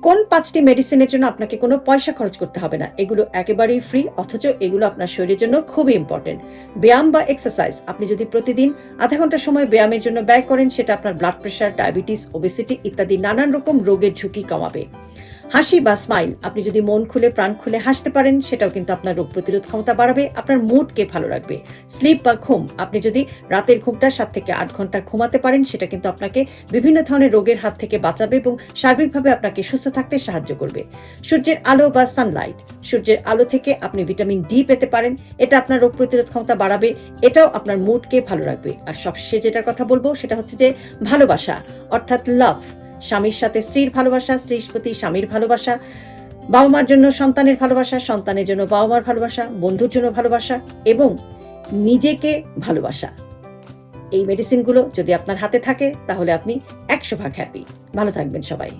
কোন 5টি মেডিসিনের জন্য আপনাকে কোনো পয়সা খরচ করতে হবে না, এগুলো একেবারেই ফ্রি, অথচ এগুলো আপনার শরীরের জন্য খুবই ইম্পর্টেন্ট। ব্যায়াম বা এক্সারসাইজ, আপনি যদি প্রতিদিন আধা ঘন্টা সময় ব্যায়ামের জন্য ব্যয় করেন, সেটা আপনার ব্লাড প্রেশার, ডায়াবেটিস, ওবেসিটি ইত্যাদি নানান রকম রোগের ঝুঁকি কমাবে। হাসি বা স্মাইল, আপনি যদি মন খুলে প্রাণ খুলে হাসতে পারেন, সেটাও কিন্তু আপনার রোগ প্রতিরোধ ক্ষমতা বাড়াবে, আপনার মুডকে ভালো রাখবে। স্লিপ বা ঘুম, আপনি যদি রাতের ঘুমটা 7 থেকে 8 ঘন্টা ঘুমাতে পারেন, সেটা কিন্তু আপনাকে বিভিন্ন ধরনের রোগের হাত থেকে বাঁচাবে এবং সার্বিকভাবে আপনাকে সুস্থ থাকতে সাহায্য করবে। সূর্যের আলো বা সানলাইট, সূর্যের আলো থেকে আপনি ভিটামিন ডি পেতে পারেন, এটা আপনার রোগ প্রতিরোধ ক্ষমতা বাড়াবে, এটাও আপনার মুডকে ভালো রাখবে। আর সবশেষে যেটার কথা বলবো সেটা হচ্ছে যে ভালোবাসা, অর্থাৎ লাভ। স্বামীর সাথে স্ত্রীর ভালোবাসা, স্ত্রীর প্রতি স্বামীর ভালোবাসা, বাবা মার জন্য সন্তানের ভালোবাসা, সন্তানের জন্য বাবা মার ভালোবাসা, বন্ধুর জন্য ভালোবাসা এবং নিজেকে ভালোবাসা। এই মেডিসিনগুলো যদি আপনার হাতে থাকে তাহলে আপনি 100 ভাগ হ্যাপি। ভালো থাকবেন সবাই।